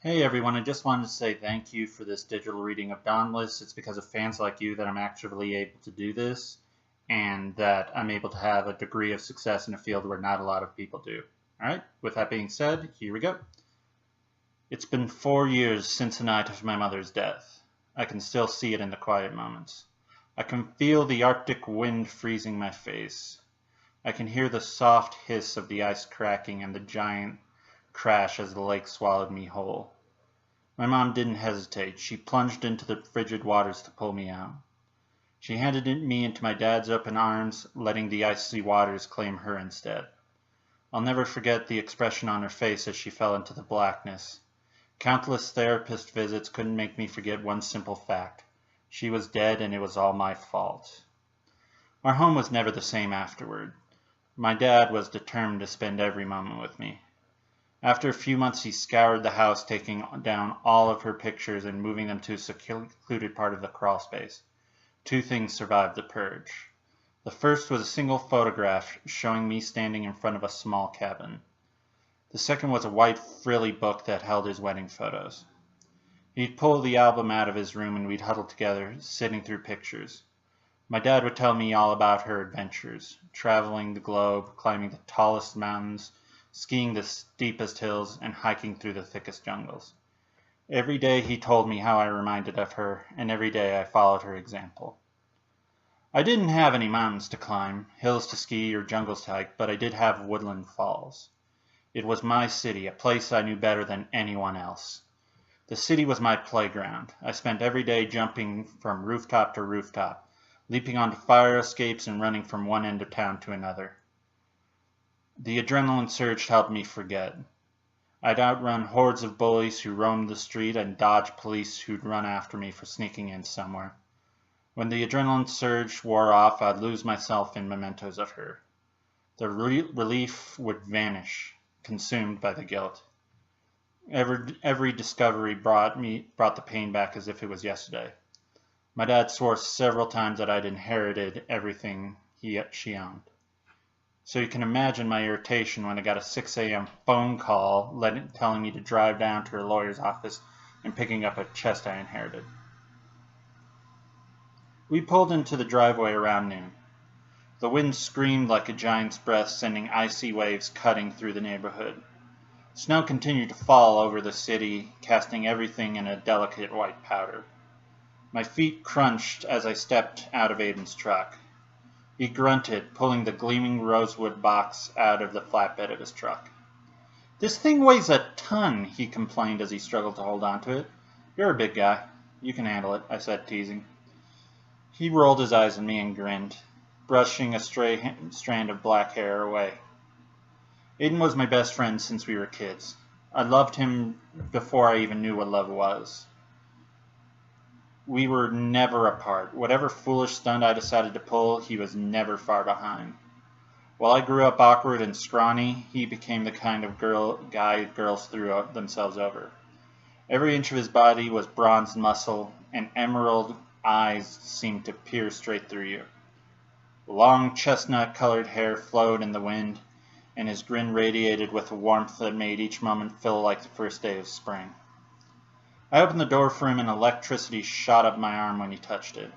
Hey everyone, I just wanted to say thank you for this digital reading of Dauntless. It's because of fans like you that I'm actually able to do this, and that I'm able to have a degree of success in a field where not a lot of people do. Alright, with that being said, here we go. It's been 4 years since the night of my mother's death. I can still see it in the quiet moments. I can feel the Arctic wind freezing my face. I can hear the soft hiss of the ice cracking and the giant crash as the lake swallowed me whole. My mom didn't hesitate. She plunged into the frigid waters to pull me out. She handed me into my dad's open arms, letting the icy waters claim her instead. I'll never forget the expression on her face as she fell into the blackness. Countless therapist visits couldn't make me forget one simple fact. She was dead and it was all my fault. Our home was never the same afterward. My dad was determined to spend every moment with me. After a few months, he scoured the house, taking down all of her pictures and moving them to a secluded part of the crawl space. Two things survived the purge. The first was a single photograph showing me standing in front of a small cabin. The second was a white frilly book that held his wedding photos. He'd pull the album out of his room and we'd huddle together, sitting through pictures. My dad would tell me all about her adventures, traveling the globe, climbing the tallest mountains, skiing the steepest hills, and hiking through the thickest jungles. Every day he told me how I reminded of her, and every day I followed her example. I didn't have any mountains to climb, hills to ski, or jungles to hike, but I did have Woodland Falls. It was my city, a place I knew better than anyone else. The city was my playground. I spent every day jumping from rooftop to rooftop, leaping onto fire escapes and running from one end of town to another. The adrenaline surge helped me forget. I'd outrun hordes of bullies who roamed the street and dodge police who'd run after me for sneaking in somewhere. When the adrenaline surge wore off, I'd lose myself in mementos of her. The relief would vanish, consumed by the guilt. Every discovery brought the pain back as if it was yesterday. My dad swore several times that I'd inherited everything she owned. So you can imagine my irritation when I got a 6 a.m. phone call telling me to drive down to her lawyer's office and picking up a chest I inherited. We pulled into the driveway around noon. The wind screamed like a giant's breath, sending icy waves cutting through the neighborhood. Snow continued to fall over the city, casting everything in a delicate white powder. My feet crunched as I stepped out of Aiden's truck. He grunted, pulling the gleaming rosewood box out of the flatbed of his truck. "This thing weighs a ton," he complained as he struggled to hold on to it. "You're a big guy. You can handle it," I said, teasing. He rolled his eyes at me and grinned, brushing a stray strand of black hair away. Aiden was my best friend since we were kids. I loved him before I even knew what love was. We were never apart. Whatever foolish stunt I decided to pull, he was never far behind. While I grew up awkward and scrawny, he became the kind of guy girls threw themselves over. Every inch of his body was bronzed muscle, and emerald eyes seemed to peer straight through you. Long chestnut-colored hair flowed in the wind, and his grin radiated with a warmth that made each moment feel like the first day of spring. I opened the door for him and electricity shot up my arm when he touched it.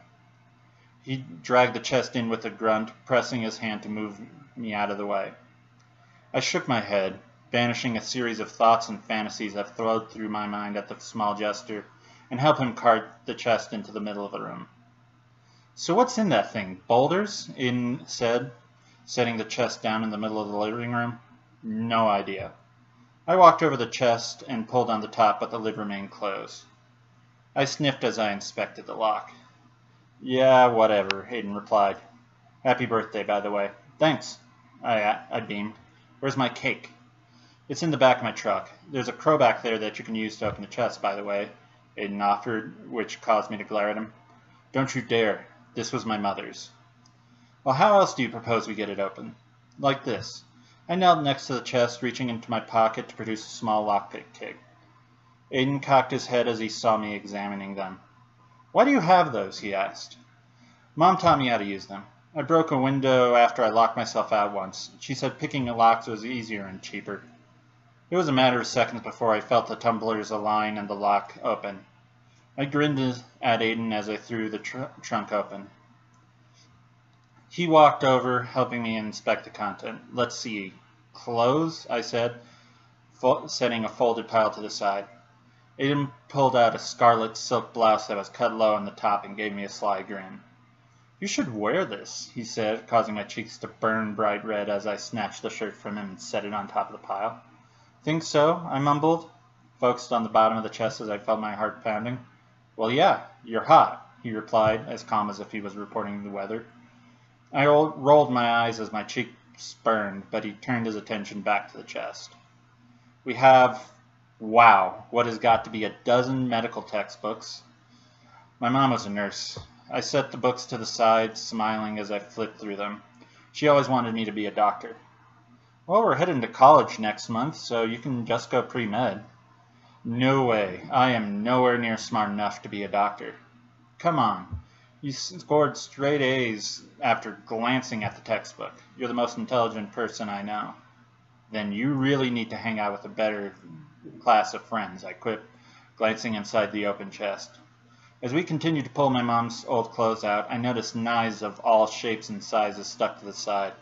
He dragged the chest in with a grunt, pressing his hand to move me out of the way. I shook my head, banishing a series of thoughts and fantasies that flowed through my mind at the small gesture, and helped him cart the chest into the middle of the room. "So what's in that thing, boulders?" Aiden said, setting the chest down in the middle of the living room. "No idea." I walked over the chest and pulled on the top, but the lid remained closed. I sniffed as I inspected the lock. "Yeah, whatever," Hayden replied. "Happy birthday, by the way." "Thanks," I beamed. "Where's my cake?" "It's in the back of my truck. There's a crowbar there that you can use to open the chest, by the way," Hayden offered, which caused me to glare at him. "Don't you dare. This was my mother's." "Well, how else do you propose we get it open?" "Like this." I knelt next to the chest, reaching into my pocket to produce a small lockpick kit. Aiden cocked his head as he saw me examining them. "Why do you have those?" he asked. "Mom taught me how to use them. I broke a window after I locked myself out once. She said picking locks was easier and cheaper." It was a matter of seconds before I felt the tumblers align and the lock open. I grinned at Aiden as I threw the trunk open. He walked over, helping me inspect the content. Let's see. Clothes, I said, setting a folded pile to the side. Aiden pulled out a scarlet silk blouse that was cut low on the top and gave me a sly grin. You should wear this, he said, causing my cheeks to burn bright red as I snatched the shirt from him and set it on top of the pile. Think so? I mumbled, focused on the bottom of the chest as I felt my heart pounding. Well, yeah, you're hot, he replied, as calm as if he was reporting the weather. I rolled my eyes as my cheeks burned, but he turned his attention back to the chest. We have, wow, what has got to be a dozen medical textbooks. My mom was a nurse. I set the books to the side, smiling as I flipped through them. She always wanted me to be a doctor. Well, we're heading to college next month, so you can just go pre-med. No way. I am nowhere near smart enough to be a doctor. Come on. You scored straight A's after glancing at the textbook. You're the most intelligent person I know. Then you really need to hang out with a better class of friends, I quipped, glancing inside the open chest. As we continued to pull my mom's old clothes out, I noticed knives of all shapes and sizes stuck to the side.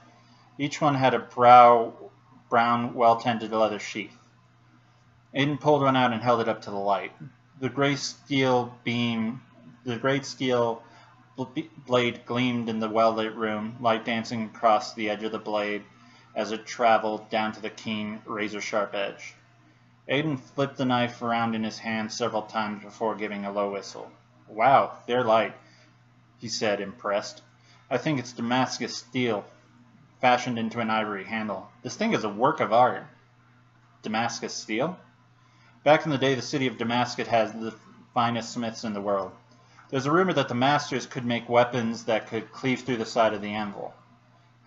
Each one had a brown, well-tended leather sheath. Aiden pulled one out and held it up to the light. The great steel blade gleamed in the well-lit room, light dancing across the edge of the blade as it traveled down to the keen, razor-sharp edge. Aiden flipped the knife around in his hand several times before giving a low whistle. Wow, they're light, he said, impressed. I think it's Damascus steel, fashioned into an ivory handle. This thing is a work of art. Damascus steel? Back in the day, the city of Damascus has the finest smiths in the world. There's a rumor that the masters could make weapons that could cleave through the side of the anvil.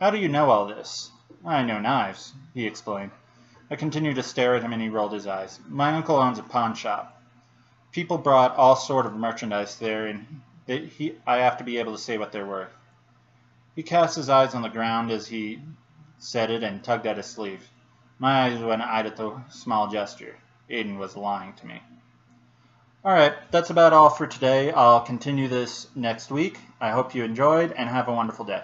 How do you know all this? I know knives, he explained. I continued to stare at him and he rolled his eyes. My uncle owns a pawn shop. People brought all sort of merchandise there, and I have to be able to say what they're worth. He cast his eyes on the ground as he said it and tugged at his sleeve. My eyes went wide at the small gesture. Aiden was lying to me. Alright, that's about all for today. I'll continue this next week. I hope you enjoyed and have a wonderful day.